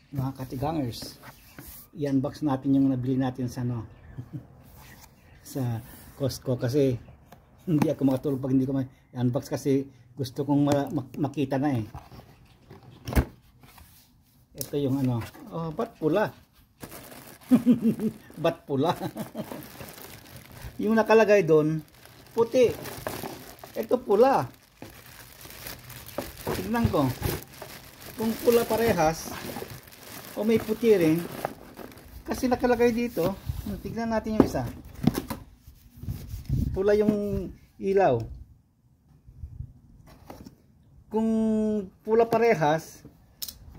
Mga katigangers, i-unbox natin yung nabili natin sa sa Costco, kasi hindi ako makatulog pag hindi ko i-unbox, kasi gusto kong makita na eh. Ito yung oh, ba't pula? Ba't pula? Yung nakalagay doon puti, ito pula. Tignan ko kung pula parehas o may puti rin, kasi nakalagay dito. Tignan natin yung isa, pula yung ilaw. Kung pula parehas,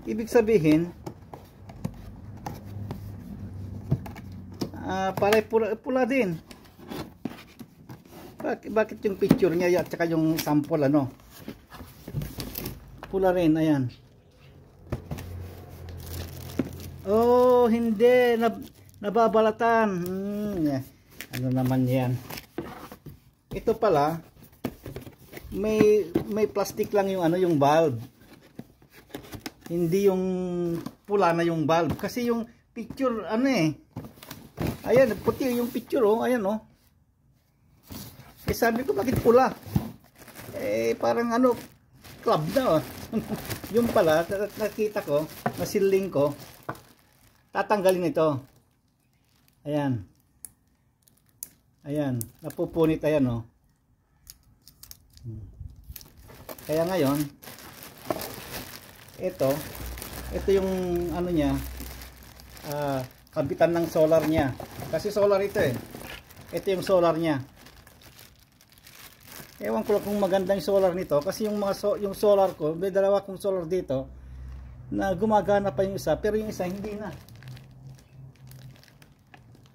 ibig sabihin pare pula din. Bakit yung picture niya at saka yung sample pula rin? Ayan. Oh, hindi nababalatan. Ano naman yan? Ito pala may plastic lang yung yung bulb. Hindi yung pula na yung bulb, kasi yung picture ayan, puti yung picture ayan Eh, sabi ko bakit pula? Parang club na yung pala nakita ko, nasiling ko, tatanggalin ito. Ayan. Ayan, napupunit ayan Kaya ngayon ito yung niya, kabitan ng solar niya, kasi solar ito ito yung solar niya. Ewan ko lang kung maganda yung solar nito, kasi yung yung solar ko, may dalawa kong solar dito na gumagana pa yung isa, pero yung isa hindi na.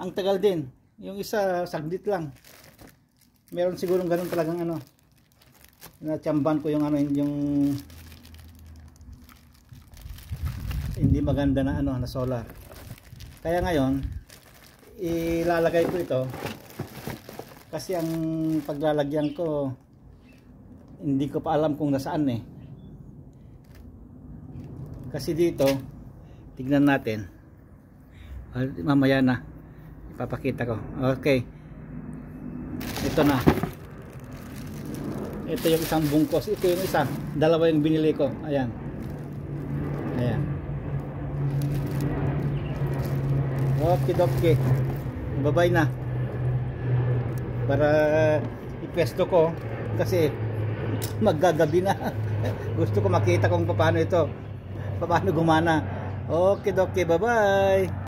Ang tagal din. Yung isa saglit lang. Meron sigurong ganun talagang natsamban ko yung yung hindi maganda na na solar. Kaya ngayon ilalagay ko ito, kasi ang paglalagyan ko hindi ko pa alam kung nasaan kasi dito, tignan natin mamaya na ipapakita ko. Okay, ito na, ito yung isang bungkos, ito yung isa, dalawa yung binili ko. Ayan, ayan. Okay, bye-bye na, para ipwesto ko, kasi maggagabi na. Gusto ko makita kung paano gumana. Okay, bye-bye.